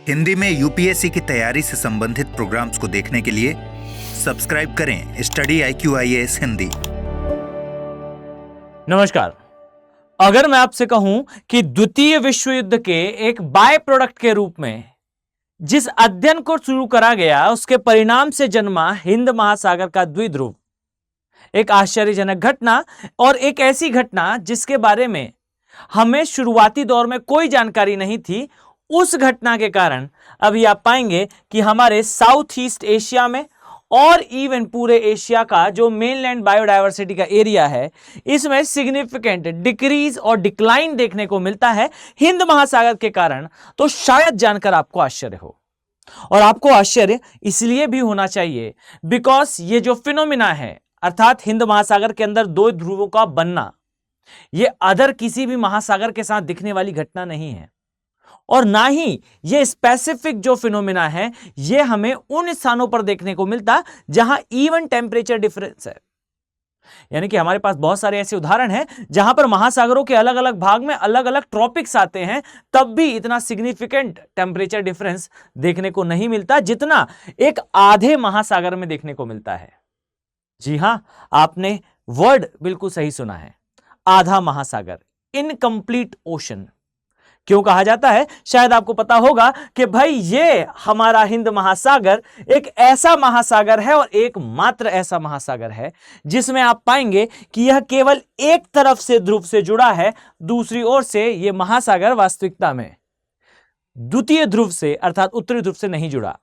हिंदी में यूपीएससी की तैयारी से संबंधित प्रोग्राम्स को देखने के लिए सब्सक्राइब करें स्टडी IQIAS हिंदी। नमस्कार। अगर मैं आपसे कहूं कि द्वितीय विश्व युद्ध के एक बाय प्रोडक्ट के रूप में जिस अध्ययन को शुरू करा गया उसके परिणाम से जन्मा हिंद महासागर का द्विध्रुव, एक आश्चर्यजनक घटना और एक ऐसी घटना जिसके बारे में हमें शुरुआती दौर में कोई जानकारी नहीं थी। उस घटना के कारण अभी आप पाएंगे कि हमारे साउथ ईस्ट एशिया में और इवन पूरे एशिया का जो मेनलैंड बायोडायवर्सिटी का एरिया है, इसमें सिग्निफिकेंट डिक्रीज और डिक्लाइन देखने को मिलता है हिंद महासागर के कारण। तो शायद जानकर आपको आश्चर्य हो, और आपको आश्चर्य इसलिए भी होना चाहिए बिकॉज ये जो फिनोमिना है, अर्थात हिंद महासागर के अंदर दो ध्रुवों का बनना, ये अदर किसी भी महासागर के साथ दिखने वाली घटना नहीं है। और ना ही ये स्पेसिफिक जो फिनोमिना है ये हमें उन स्थानों पर देखने को मिलता जहां इवन टेम्परेचर डिफरेंस है। यानी कि हमारे पास बहुत सारे ऐसे उदाहरण हैं जहां पर महासागरों के अलग अलग भाग में अलग अलग ट्रॉपिक्स आते हैं, तब भी इतना सिग्निफिकेंट टेम्परेचर डिफरेंस देखने को नहीं मिलता जितना एक आधे महासागर में देखने को मिलता है। जी हां, आपने वर्ड बिल्कुल सही सुना है, आधा महासागर, इनकंप्लीट ओशन। क्यों कहा जाता है? शायद आपको पता होगा कि भाई ये हमारा हिंद महासागर एक ऐसा महासागर है और एकमात्र ऐसा महासागर है जिसमें आप पाएंगे कि यह केवल एक तरफ से ध्रुव से जुड़ा है, दूसरी ओर से यह महासागर वास्तविकता में द्वितीय ध्रुव से अर्थात उत्तरी ध्रुव से नहीं जुड़ा।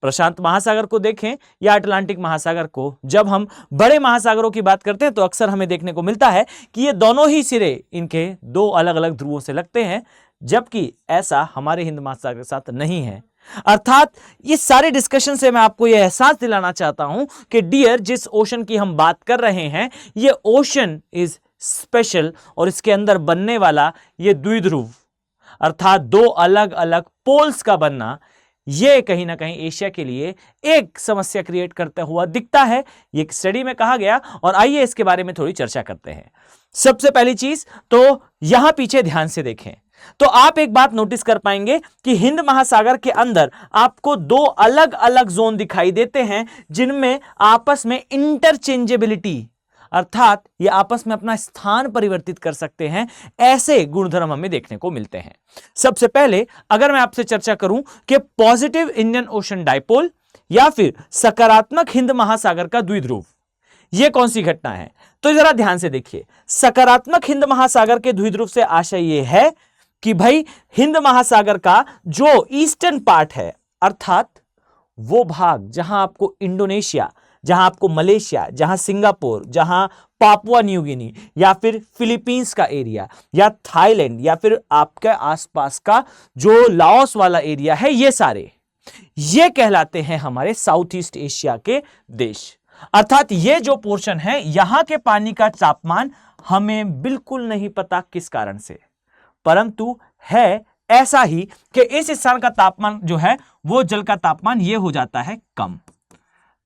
प्रशांत महासागर को देखें या अटलांटिक महासागर को, जब हम बड़े महासागरों की बात करते हैं तो अक्सर हमें देखने को मिलता है कि ये दोनों ही सिरे इनके दो अलग अलग ध्रुवों से लगते हैं, जबकि ऐसा हमारे हिंद महासागर के साथ नहीं है। अर्थात इस सारे डिस्कशन से मैं आपको यह एहसास दिलाना चाहता हूं कि डियर, जिस ओशन की हम बात कर रहे हैं ये ओशन इज स्पेशल, और इसके अंदर बनने वाला ये द्विध्रुव अर्थात दो अलग अलग पोल्स का बनना, ये कहीं ना कहीं एशिया के लिए एक समस्या क्रिएट करता हुआ दिखता है। ये एक स्टडी में कहा गया, और आइए इसके बारे में थोड़ी चर्चा करते हैं। सबसे पहली चीज तो यहां पीछे ध्यान से देखें तो आप एक बात नोटिस कर पाएंगे कि हिंद महासागर के अंदर आपको दो अलग अलग जोन दिखाई देते हैं जिनमें आपस में इंटरचेंजेबिलिटी अर्थात ये आपस में अपना स्थान परिवर्तित कर सकते हैं, ऐसे गुणधर्म हमें देखने को मिलते हैं। सबसे पहले अगर मैं आपसे चर्चा करूं कि पॉजिटिव इंडियन ओशन डाइपोल या फिर सकारात्मक हिंद महासागर का द्विध्रुव, यह कौन सी घटना है, तो जरा ध्यान से देखिए। सकारात्मक हिंद महासागर के द्विध्रुव से आशय यह है कि भाई हिंद महासागर का जो ईस्टर्न पार्ट है, अर्थात वो भाग जहां आपको इंडोनेशिया, जहां आपको मलेशिया, जहां सिंगापुर, जहां पापुआ न्यू गिनी या फिर फिलीपींस का एरिया या थाईलैंड या फिर आपके आसपास का जो लाओस वाला एरिया है, ये सारे ये कहलाते हैं हमारे साउथ ईस्ट एशिया के देश। अर्थात ये जो पोर्शन है, यहां के पानी का तापमान हमें बिल्कुल नहीं पता किस कारण से, परंतु है ऐसा ही कि इस स्थान का तापमान जो है वो जल का तापमान ये हो जाता है कम,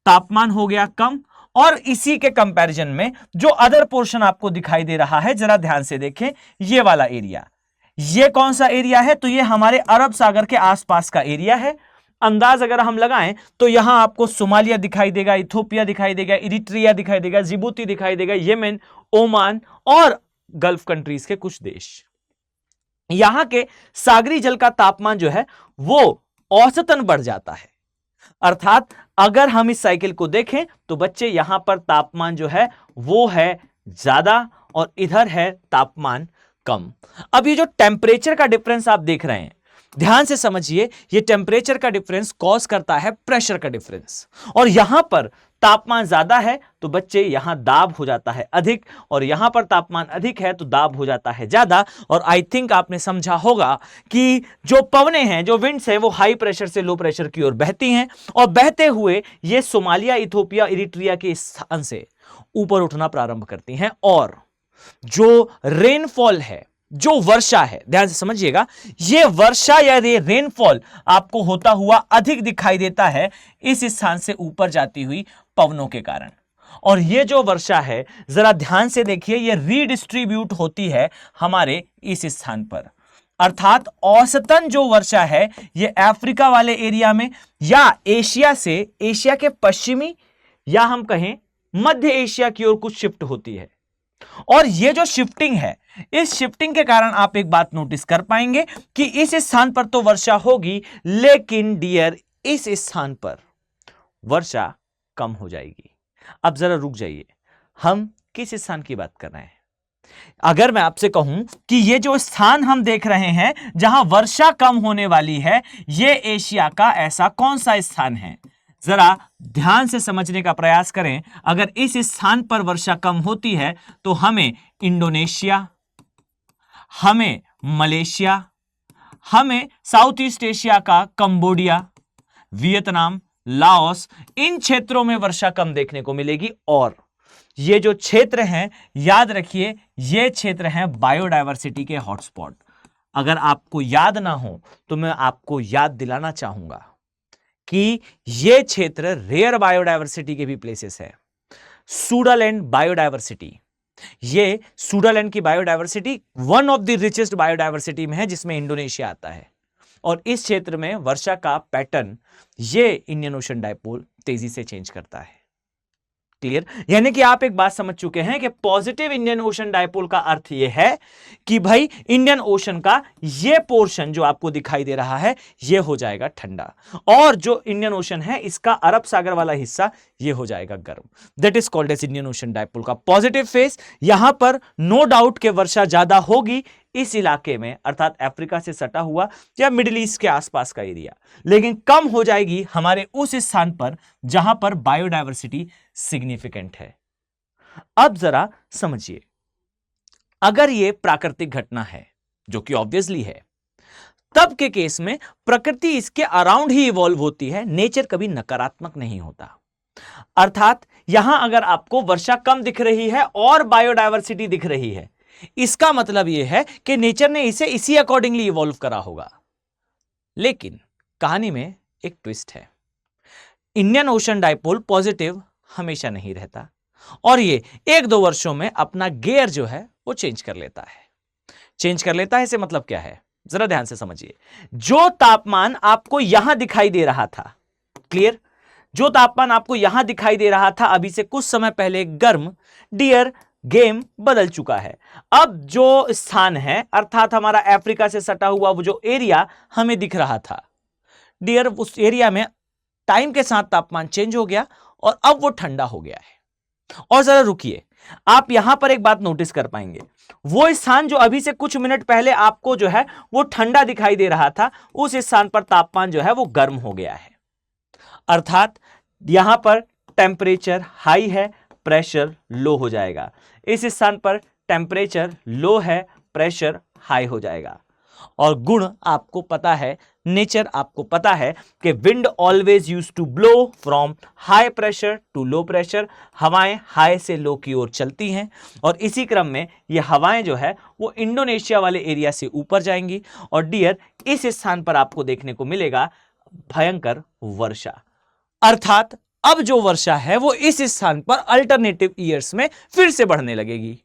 तापमान हो गया कम। और इसी के कंपैरिजन में जो अदर पोर्शन आपको दिखाई दे रहा है, जरा ध्यान से देखें, ये वाला एरिया, ये कौन सा एरिया है, तो ये हमारे अरब सागर के आसपास का एरिया है। अंदाज अगर हम लगाएं तो यहां आपको सोमालिया दिखाई देगा, इथोपिया दिखाई देगा, इरिट्रिया दिखाई देगा, जिबूती दिखाई देगा, येमेन, ओमान और गल्फ कंट्रीज के कुछ देश। यहां के सागरी जल का तापमान जो है वो औसतन बढ़ जाता है। अर्थात अगर हम इस साइकिल को देखें तो बच्चे यहां पर तापमान जो है वो है ज्यादा और इधर है तापमान कम। अब ये जो टेम्परेचर का डिफरेंस आप देख रहे हैं, ध्यान से समझिए, ये टेम्परेचर का डिफरेंस कॉज करता है प्रेशर का डिफरेंस, और यहां पर तापमान ज्यादा है तो बच्चे यहां दाब हो जाता है अधिक, और यहां पर तापमान अधिक है तो दाब हो जाता है ज्यादा। और आई थिंक आपने समझा होगा कि जो पवने हैं, जो विंड्स हैं, वो हाई प्रेशर से लो प्रेशर की ओर बहती हैं, और बहते हुए ये सोमालिया, इथोपिया, इरिट्रिया के स्थान से ऊपर उठना प्रारंभ करती हैं, और जो रेनफॉल है, जो वर्षा है, ध्यान से समझिएगा, ये वर्षा या रेनफॉल आपको होता हुआ अधिक दिखाई देता है इस स्थान से ऊपर जाती हुई पवनों के कारण। और ये जो वर्षा है, जरा ध्यान से देखिए, ये रीडिस्ट्रीब्यूट होती है हमारे इस स्थान पर। अर्थात औसतन जो वर्षा है ये अफ्रीका वाले एरिया में या एशिया के पश्चिमी या हम कहें मध्य एशिया की ओर कुछ शिफ्ट होती है। और ये जो शिफ्टिंग है, इस शिफ्टिंग के कारण आप एक बात नोटिस कर पाएंगे कि इस स्थान पर तो वर्षा होगी, लेकिन डियर इस स्थान पर वर्षा कम हो जाएगी। अब जरा रुक जाइए, हम किस स्थान की बात कर रहे हैं? अगर मैं आपसे कहूं कि ये जो स्थान हम देख रहे हैं जहां वर्षा कम होने वाली है, ये एशिया का ऐसा कौन सा स्थान है? जरा ध्यान से समझने का प्रयास करें। अगर इस स्थान पर वर्षा कम होती है तो हमें इंडोनेशिया, हमें मलेशिया, हमें साउथ ईस्ट एशिया का कंबोडिया, वियतनाम, लाओस, इन क्षेत्रों में वर्षा कम देखने को मिलेगी। और ये जो क्षेत्र हैं, याद रखिए, ये क्षेत्र हैं बायोडायवर्सिटी के हॉटस्पॉट। अगर आपको याद ना हो तो मैं आपको याद दिलाना चाहूंगा कि ये क्षेत्र रेयर बायोडायवर्सिटी के भी प्लेसेस है। सूडालैंड बायोडायवर्सिटी, ये सूडालैंड की biodiversity one of the richest biodiversity में है, जिसमें इंडोनेशिया आता है। और इस क्षेत्र में वर्षा का पैटर्न ये इंडियन ओशन डायपोल तेजी से चेंज करता है। क्लियर? यानी कि आप एक बात समझ चुके हैं कि पॉजिटिव इंडियन ओशन डायपोल का अर्थ यह है कि भाई इंडियन ओशन का ये पोर्शन जो आपको दिखाई दे रहा है ये हो जाएगा ठंडा, और जो इंडियन ओशन है इसका अरब सागर वाला हिस्सा ये हो जाएगा गर्म। That is called as Indian ocean dipole का पॉजिटिव फेस। यहां पर नो डाउट के वर्षा ज्यादा होगी इस इलाके में, अर्थात अफ्रीका से सटा हुआ या मिडिल ईस्ट के आसपास का एरिया, लेकिन कम हो जाएगी हमारे उस स्थान पर जहां पर बायोडायवर्सिटी सिग्निफिकेंट है। अब जरा समझिए, अगर यह प्राकृतिक घटना है जो कि ऑब्वियसली है, तब के केस में प्रकृति इसके अराउंड ही इवॉल्व होती है, नेचर कभी नकारात्मक नहीं होता। अर्थात यहां अगर आपको वर्षा कम दिख रही है और बायोडायवर्सिटी दिख रही है, इसका मतलब यह है कि नेचर ने इसे इसी अकॉर्डिंगली इवॉल्व करा होगा। लेकिन कहानी में एक ट्विस्ट है। इंडियन ओशन डायपोल पॉजिटिव हमेशा नहीं रहता, और ये 1-2 वर्षों में अपना गियर जो है वो चेंज कर लेता है। चेंज कर लेता है इसे मतलब क्या है, जरा ध्यान से समझिए। जो तापमान आपको यहां दिखाई दे रहा था, क्लियर, जो तापमान आपको यहां दिखाई दे रहा था अभी से कुछ समय पहले गर्म, डियर गेम बदल चुका है। अब जो स्थान है, अर्थात हमारा अफ्रीका से सटा हुआ वो जो एरिया हमें दिख रहा था, डियर उस एरिया में टाइम के साथ तापमान चेंज हो गया और अब वो ठंडा हो गया है। और जरा रुकिए, आप यहां पर एक बात नोटिस कर पाएंगे, वो स्थान जो अभी से कुछ मिनट पहले आपको जो है वो ठंडा दिखाई दे रहा था, उस स्थान पर तापमान जो है वो गर्म हो गया है। अर्थात यहां पर टेम्परेचर हाई है, प्रेशर लो हो जाएगा। इस स्थान पर टेम्परेचर लो है, प्रेशर हाई हो जाएगा। और गुण आपको पता है, नेचर आपको पता है कि wind always use to blow from high pressure to low pressure. हवाएं हाई से लो की ओर चलती हैं, और इसी क्रम में ये हवाएं जो है वो इंडोनेशिया वाले एरिया से ऊपर जाएंगी। और डियर इस स्थान पर आपको देखने को मिलेगा भयंकर वर्षा। अर्थात अब जो वर्षा है वो इस स्थान पर अल्टरनेटिव ईयर्स में फिर से बढ़ने लगेगी।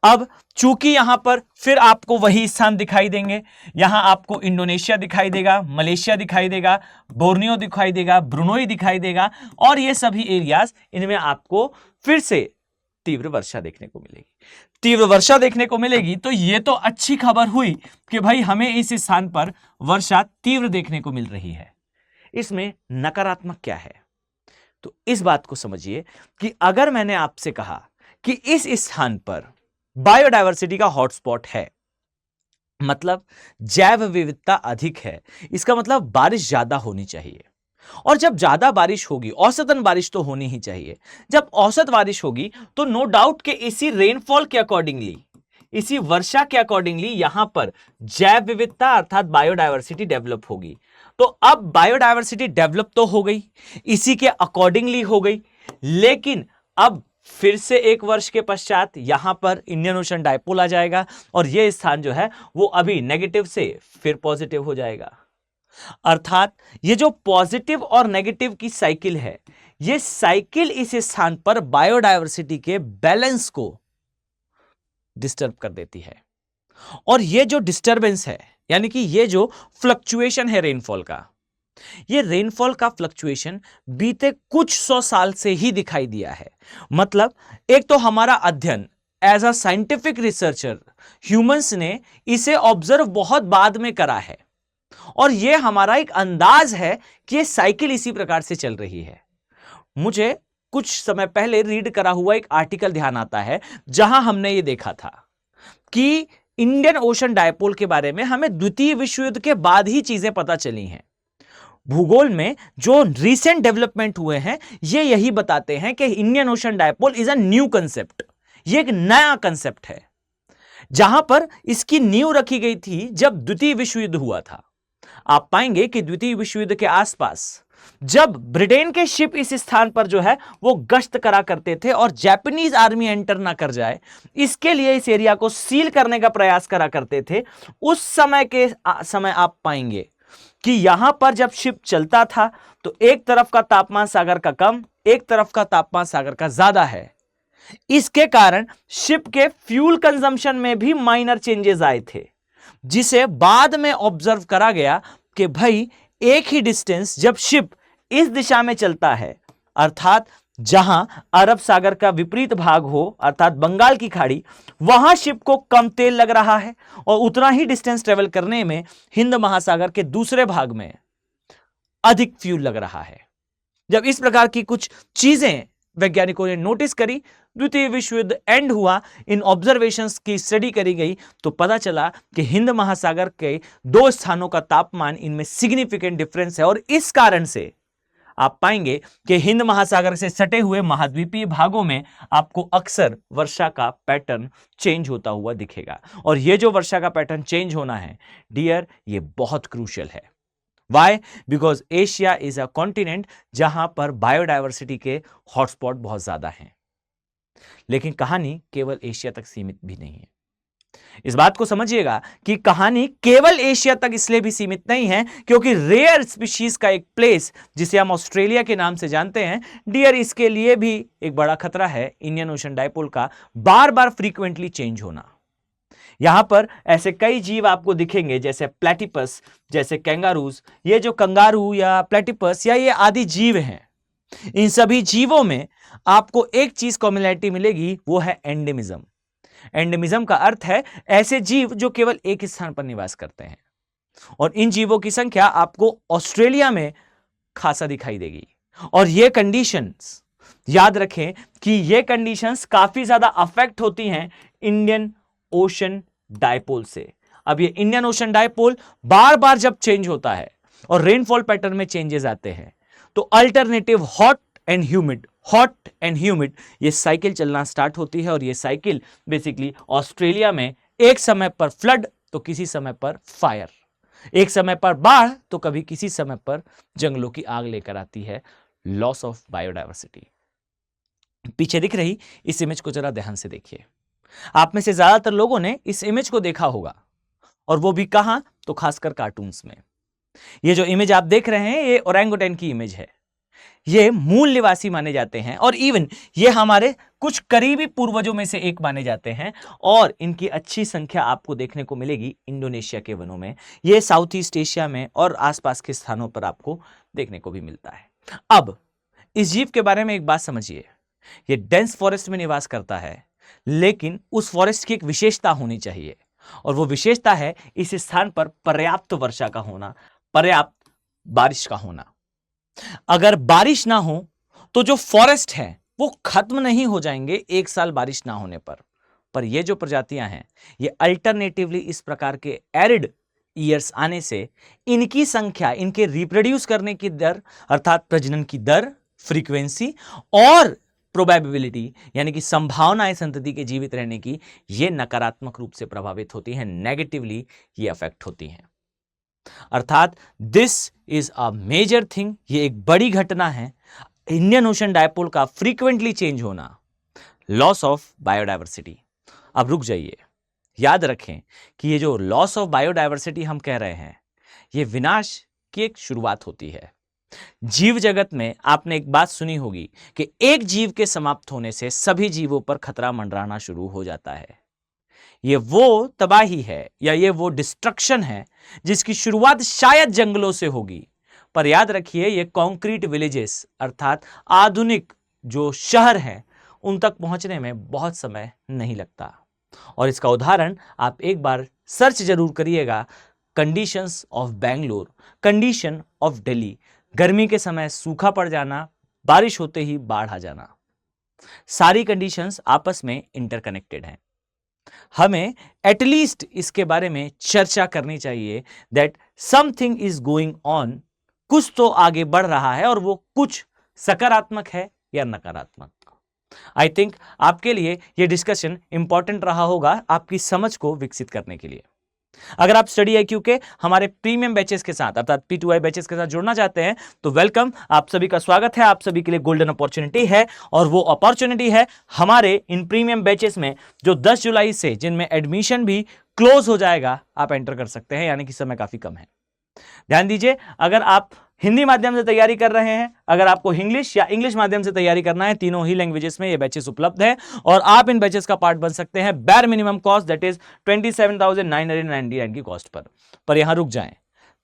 अब चूंकि यहां पर फिर आपको वही स्थान दिखाई देंगे, यहां आपको इंडोनेशिया दिखाई देगा, मलेशिया दिखाई देगा, बोर्नियो दिखाई देगा, ब्रुनोई दिखाई देगा, और ये सभी एरियाज, इनमें आपको फिर से तीव्र वर्षा देखने को मिलेगी। तीव्र वर्षा देखने को मिलेगी तो ये तो अच्छी खबर हुई कि भाई हमें इस स्थान पर वर्षा तीव्र देखने को मिल रही है। इसमें नकारात्मक क्या है? तो इस बात को समझिए कि अगर मैंने आपसे कहा कि इस स्थान पर बायोडायवर्सिटी का हॉटस्पॉट है, मतलब जैव विविधता अधिक है, इसका मतलब बारिश ज्यादा होनी चाहिए। और जब ज्यादा बारिश होगी, औसतन बारिश तो होनी ही चाहिए, जब औसत बारिश होगी तो नो डाउट कि इसी रेनफॉल के अकॉर्डिंगली, इसी वर्षा के अकॉर्डिंगली यहां पर जैव विविधता अर्थात बायोडायवर्सिटी डेवलप होगी। तो अब बायोडायवर्सिटी डेवलप तो हो गई, इसी के अकॉर्डिंगली हो गई, लेकिन अब फिर से 1 वर्ष के पश्चात यहां पर इंडियन ओशन डायपोल आ जाएगा, और यह स्थान जो है वो अभी नेगेटिव से फिर पॉजिटिव हो जाएगा। अर्थात ये जो पॉजिटिव और नेगेटिव की साइकिल है, ये साइकिल इस स्थान पर बायोडायवर्सिटी के बैलेंस को डिस्टर्ब कर देती है। और ये जो डिस्टरबेंस है, यानी कि ये जो फ्लक्चुएशन है रेनफॉल का, ये रेनफॉल का फ्लक्चुएशन बीते कुछ 100 साल से ही दिखाई दिया है। मतलब एक तो हमारा अध्ययन as a scientific researcher humans ने इसे ऑब्जर्व बहुत बाद में करा है, और ये हमारा एक अंदाज है कि ये साइकिल इसी प्रकार से चल रही है। मुझे कुछ समय पहले रीड करा हुआ एक आर्टिकल ध्यान आता है, जहां हमने ये देखा था कि इंडियन ओशन डायपोल के बारे में हमें द्वितीय विश्व युद्ध के बाद ही चीजें पता चली हैं। भूगोल में जो रिसेंट डेवलपमेंट हुए हैं ये यही बताते हैं कि Indian ocean dipole is a new concept, ये एक नया कंसेप्ट है। जहां पर इसकी नींव रखी गई थी जब द्वितीय विश्व युद्ध हुआ था। आप पाएंगे कि द्वितीय विश्व युद्ध के आसपास जब ब्रिटेन के शिप इस स्थान पर जो है वो गश्त करा करते थे और जापानीज आर्मी एंटर ना कर जाए, इसके लिए इस एरिया को सील करने का प्रयास करा करते थे। उस समय आप पाएंगे कि यहां पर जब शिप चलता था तो एक तरफ का तापमान सागर का कम, एक तरफ का तापमान सागर का ज्यादा है। इसके कारण शिप के फ्यूल कंजम्पशन में भी माइनर चेंजेस आए थे, जिसे बाद में ऑब्जर्व करा गया कि भाई एक ही डिस्टेंस जब शिप इस दिशा में चलता है, अर्थात जहां अरब सागर का विपरीत भाग हो अर्थात बंगाल की खाड़ी, वहां शिप को कम तेल लग रहा है और उतना ही डिस्टेंस ट्रेवल करने में हिंद महासागर के दूसरे भाग में अधिक फ्यूल लग रहा है। जब इस प्रकार की कुछ चीजें वैज्ञानिकों ने नोटिस करी, द्वितीय विश्व युद्ध एंड हुआ, इन ऑब्जर्वेशंस की स्टडी करी गई तो पता चला कि हिंद महासागर के दो स्थानों का तापमान इनमें सिग्निफिकेंट डिफरेंस है। और इस कारण से आप पाएंगे कि हिंद महासागर से सटे हुए महाद्वीपीय भागों में आपको अक्सर वर्षा का पैटर्न चेंज होता हुआ दिखेगा। और ये जो वर्षा का पैटर्न चेंज होना है डियर, ये बहुत क्रूशियल है। Why? Because Asia is a continent जहां पर बायोडायवर्सिटी के हॉटस्पॉट बहुत ज्यादा हैं। लेकिन कहानी केवल एशिया तक सीमित भी नहीं है। इस बात को समझिएगा कि कहानी केवल एशिया तक इसलिए भी सीमित नहीं है क्योंकि रेयर स्पीशीज का एक प्लेस जिसे हम ऑस्ट्रेलिया के नाम से जानते हैं डियर, इसके लिए भी एक बड़ा खतरा है इंडियन ओशन डायपोल का बार बार फ्रीक्वेंटली चेंज होना। यहां पर ऐसे कई जीव आपको दिखेंगे जैसे प्लेटिपस, जैसे कैंगारूज। ये जो कंगारू या प्लेटिपस या ये आदि जीव हैं, इन सभी जीवों में आपको एक चीज कॉमनैलिटी मिलेगी, वो है एंडेमिज्म। एंडेमिज्म का अर्थ है ऐसे जीव जो केवल एक स्थान पर निवास करते हैं, और इन जीवों की संख्या आपको ऑस्ट्रेलिया में खासा दिखाई देगी। और ये कंडीशंस याद रखें कि ये कंडीशंस काफी ज्यादा अफेक्ट होती हैं इंडियन ओशन डायपोल से। अब ये इंडियन ओशन डायपोल बार बार जब चेंज होता है और रेनफॉल पैटर्न में चेंजेस आते हैं तो अल्टरनेटिव हॉट एंड ह्यूमिड ये साइकिल चलना स्टार्ट होती है। और ये साइकिल बेसिकली ऑस्ट्रेलिया में एक समय पर फ्लड तो किसी समय पर फायर, एक समय पर बाढ़ तो कभी किसी समय पर जंगलों की आग लेकर आती है। Loss of biodiversity. पीछे दिख रही इस इमेज को जरा ध्यान से देखिए। आप में से ज्यादातर लोगों ने इस इमेज को देखा होगा, और वो भी कहां, तो खासकर कार्टून्स में। ये जो इमेज आप देख रहे हैं ये ओरंगुटैन की इमेज है। ये मूल निवासी माने जाते हैं और इवन ये हमारे कुछ करीबी पूर्वजों में से एक माने जाते हैं, और इनकी अच्छी संख्या आपको देखने को मिलेगी इंडोनेशिया के वनों में। ये साउथ ईस्ट एशिया में और आसपास के स्थानों पर आपको देखने को भी मिलता है। अब इस जीव के बारे में एक बात समझिए, ये डेंस फॉरेस्ट में निवास करता है, लेकिन उस फॉरेस्ट की एक विशेषता होनी चाहिए, और वो विशेषता है इस स्थान पर पर्याप्त वर्षा का होना, पर्याप्त बारिश का होना। अगर बारिश ना हो तो जो फॉरेस्ट है वो खत्म नहीं हो जाएंगे एक साल बारिश ना होने पर ये जो प्रजातियां हैं ये अल्टरनेटिवली इस प्रकार के एरिड ईयर्स आने से इनकी संख्या, इनके रिप्रोड्यूस करने की दर अर्थात प्रजनन की दर, फ्रीक्वेंसी और प्रोबेबिलिटी यानी कि संभावनाएं संतति के जीवित रहने की, ये नकारात्मक रूप से प्रभावित होती हैं, नेगेटिवली ये अफेक्ट होती हैं। अर्थात this is a major thing, ये एक बड़ी घटना है इंडियन ओशन डायपोल का फ्रीक्वेंटली चेंज होना, लॉस ऑफ बायोडायवर्सिटी। अब रुक जाइए, याद रखें कि ये जो लॉस ऑफ बायोडायवर्सिटी हम कह रहे हैं ये विनाश की एक शुरुआत होती है। जीव जगत में आपने एक बात सुनी होगी कि एक जीव के समाप्त होने से सभी जीवों पर खतरा मंडराना शुरू हो जाता है। ये वो तबाही है या ये वो डिस्ट्रक्शन है जिसकी शुरुआत शायद जंगलों से होगी, पर याद रखिए ये कॉन्क्रीट विलेजेस अर्थात आधुनिक जो शहर हैं उन तक पहुंचने में बहुत समय नहीं लगता। और इसका उदाहरण आप एक बार सर्च जरूर करिएगा, conditions of Bangalore, condition of Delhi, गर्मी के समय सूखा पड़ जाना, बारिश होते ही बाढ़ आ जाना, सारी कंडीशंस आपस में इंटरकनेक्टेड हैं। हमें एटलीस्ट इसके बारे में चर्चा करनी चाहिए that something is going on, कुछ तो आगे बढ़ रहा है और वो कुछ सकारात्मक है या नकारात्मक। आई थिंक आपके लिए यह डिस्कशन इंपॉर्टेंट रहा होगा आपकी समझ को विकसित करने के लिए। अगर आप स्टडी IQ के हमारे प्रीमियम बैचेस के साथ अर्थात P2I बैचेस के साथ जुड़ना चाहते हैं तो वेलकम, आप सभी का स्वागत है। आप सभी के लिए गोल्डन अपॉर्चुनिटी है और वो अपॉर्चुनिटी है हमारे इन प्रीमियम बैचेस में जो 10 जुलाई से जिनमें एडमिशन भी क्लोज हो जाएगा, आप एंटर कर सकते हैं, यानी कि समय काफी कम है। ध्यान दीजिए, अगर आप हिंदी माध्यम से तैयारी कर रहे हैं, अगर आपको इंग्लिश या इंग्लिश माध्यम से तैयारी करना है, तीनों ही लैंग्वेजेस में ये बैचेस उपलब्ध हैं और आप इन बैचेस का पार्ट बन सकते हैं bare minimum cost that is 27,999 की कॉस्ट पर यहां रुक जाएं,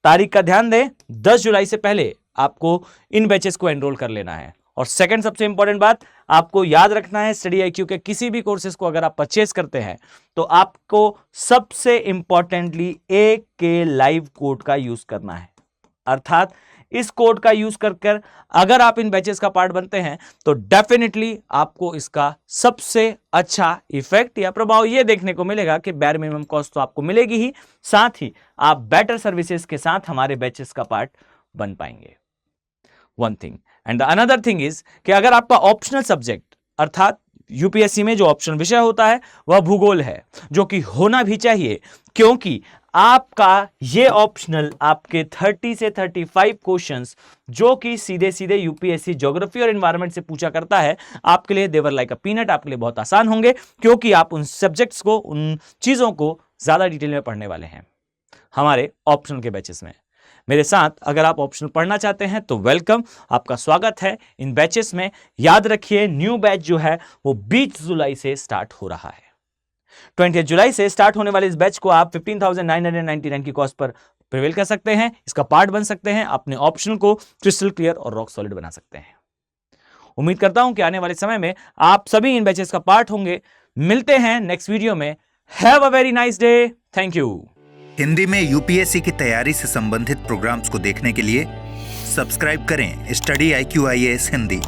तारीख का ध्यान दें, 10 जुलाई से पहले आपको इन बैचेस को एनरोल कर लेना है। और सेकंड सबसे इंपॉर्टेंट बात आपको याद रखना है, स्टडी IQ के किसी भी कोर्सेज को अगर आप परचेज करते हैं तो आपको सबसे इंपॉर्टेंटली एक के लाइव कोड का यूज करना है। अर्थात इस कोड का यूज कर अगर आप इन बैचेस का पार्ट बनते हैं तो डेफिनेटली आपको इसका सबसे अच्छा इफेक्ट या प्रभाव ये देखने को मिलेगा कि बेयर मिनिमम कॉस्ट तो आपको मिलेगी ही, साथ ही आप बेटर सर्विसेज के साथ हमारे बैचेस का पार्ट बन पाएंगे। One thing and the another thing is कि अगर आपका ऑप्शनल सब्जेक्ट अर्थात यूपीएससी में जो ऑप्शनल विषय होता है वह भूगोल है, जो कि होना भी चाहिए, क्योंकि आपका ये ऑप्शनल आपके 30 से 35 क्वेश्चंस जो कि सीधे सीधे यूपीएससी ज्योग्राफी और एनवायरनमेंट से पूछा करता है, आपके लिए देवर लाइक अ पीनट, आपके लिए बहुत आसान होंगे, क्योंकि आप उन सब्जेक्ट्स को, उन चीजों को ज्यादा डिटेल में पढ़ने वाले हैं हमारे ऑप्शनल के बैचेस में। मेरे साथ अगर आप ऑप्शनल पढ़ना चाहते हैं तो वेलकम, आपका स्वागत है इन बैचेस में। याद रखिए न्यू बैच जो है वो 20 जुलाई से स्टार्ट हो रहा है। 20 जुलाई से स्टार्ट होने वाले इस बैच को आप 15,999 की कॉस्ट पर प्रिवेल कर सकते हैं, इसका पार्ट बन सकते हैं, अपने ऑप्शनल को क्रिस्टल क्लियर और रॉक सॉलिड बना सकते हैं। उम्मीद करता हूं कि आने वाले समय में आप सभी इन बैचेस का पार्ट होंगे। मिलते हैं नेक्स्ट वीडियो में। Have a very nice day, thank you. Hindi में यूपीएससी की तैयारी से संबंधित प्रोग्राम्स को देखने के लिए सब्सक्राइब करें स्टडी IQ IAS हिंदी।